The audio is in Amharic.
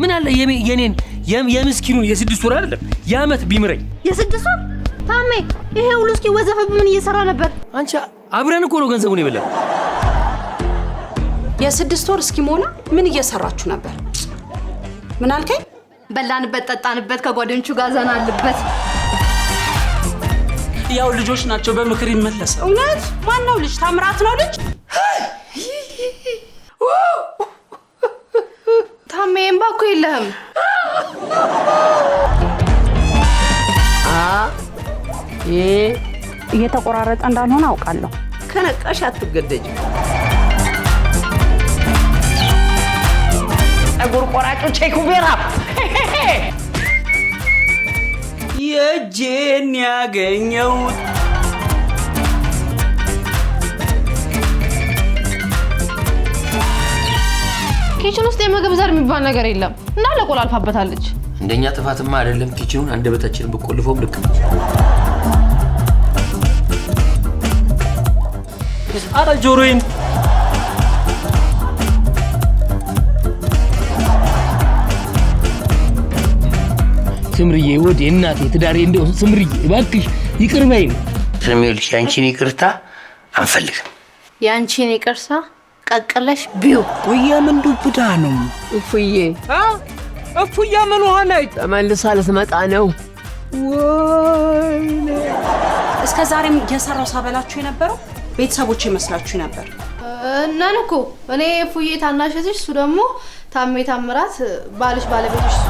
ምን አለ የኔን የምስኪኑን የ6 ወር አይደለም የአመት ቢምረኝ የ6 ወር ታሜ ይሄ ሁሉ እስኪ ወዘፈብ ምን እየሰራ ነበር አንቺ አብረን እኮ ነው ገንዘቡን ይበላል የ6 ወር እስኪሞላ ምን እየሰራችሁ ነበር ምን አልከኝ በላንበት ጠጣንበት ከጓደኞቹ ጋር ዘናልበት ያው ልጆች ናቸው በምክር ይመለሳል እውነት ማን ነው ልጅ ታምራት ነው ልጅ ታሜም ባኮ የለህም እየተቆራረጠ እንዳልሆነ አውቃለሁ ከነቃሽ አትገደጂ ጸጉር ቆራጩ ቼኩ ቤራ የጄን ያገኘው ኪችን ውስጥ የምግብ ዘር የሚባል ነገር የለም እና ለቆላልፋበታለች እንደኛ ጥፋትማ አይደለም ኪችኑን አንደበታችንን በቆልፎም ልክ አረ ጆሮዬን ስምርዬ ወዴ እናቴ ትዳሬ እንደው ስምርዬ እባክሽ ይቅር በይኝ ስሚልሽ ያንቺን ይቅርታ አንፈልግም ያንቺን ይቅርሳ ቀቀለሽ ቢዩ ወያ ምን ዱብዳ ነው እፉዬ እፉዬ ምን ሆነች ተመልሳ ልትመጣ ነው ወይኔ እስከ ዛሬም እየሰራው ሳበላችሁ የነበረው ቤተሰቦች ይመስላችሁ ነበር እናን እኮ እኔ ፉዬ ታናሽ እህትሽ እሱ ደግሞ ታሜ ታምራት ባልሽ ባለቤትሽ እሱ